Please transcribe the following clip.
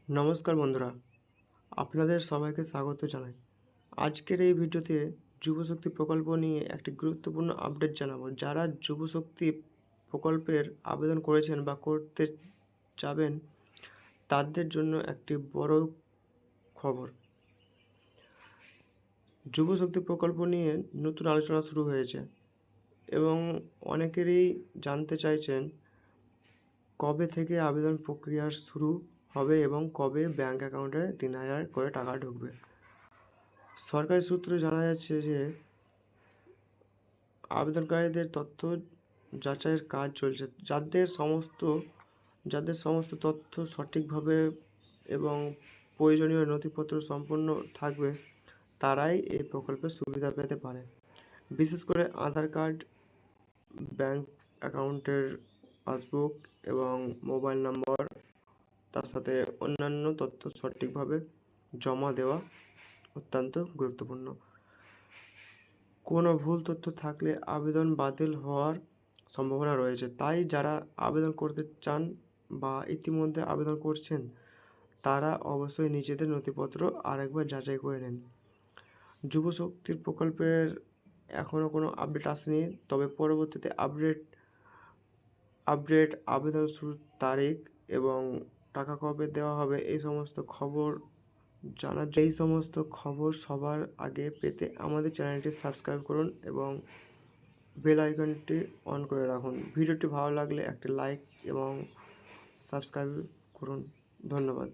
নমস্কার বন্ধুরা, আপনাদের সবাইকে স্বাগত জানাই। আজকের এই ভিডিওতে যুবশক্তি প্রকল্প নিয়ে একটি গুরুত্বপূর্ণ আপডেট জানাবো। যারা যুবশক্তি প্রকল্পের আবেদন করেছেন বা করতে যাবেন তাদের জন্য একটি বড় খবর। যুবশক্তি প্রকল্প নিয়ে নতুন আলোচনা শুরু হয়েছে এবং অনেকেরই জানতে চাইছেন কবে থেকে আবেদন প্রক্রিয়া শুরু হবে এবং কবে ব্যাঙ্ক অ্যাকাউন্টে ৩,০০০ করে টাকা ঢুকবে। সরকারি সূত্রে জানা যাচ্ছে যে আবেদনকারীদের তথ্য যাচাইয়ের কাজ চলছে। যাদের সমস্ত তথ্য সঠিকভাবে এবং প্রয়োজনীয় নথিপত্র সম্পন্ন থাকবে তারাই এই প্রকল্পের সুবিধা পেতে পারে। বিশেষ করে আধার কার্ড, ব্যাঙ্ক অ্যাকাউন্টের পাসবুক এবং মোবাইল নম্বর, তার সাথে অন্যান্য তথ্য সঠিকভাবে জমা দেওয়া অত্যন্ত গুরুত্বপূর্ণ। কোনো ভুল তথ্য থাকলে আবেদন বাতিল হওয়ার সম্ভাবনা রয়েছে। তাই যারা আবেদন করতে চান বা ইতিমধ্যে আবেদন করছেন তারা অবশ্যই নিজেদের নথিপত্র আরেকবার যাচাই করে নিন। যুবশক্তির প্রকল্পের এখনও কোনো আপডেট আসেনি, তবে পরবর্তীতে আবেদন শুরুর তারিখ এবং টাকা কবে দেওয়া হবে এই সমস্ত খবর সবার আগে পেতে আমাদের চ্যানেলটি সাবস্ক্রাইব করুন এবং বেল আইকনটি অন করে রাখুন। ভিডিওটি ভালো লাগলে একটি লাইক এবং সাবস্ক্রাইব করুন। ধন্যবাদ।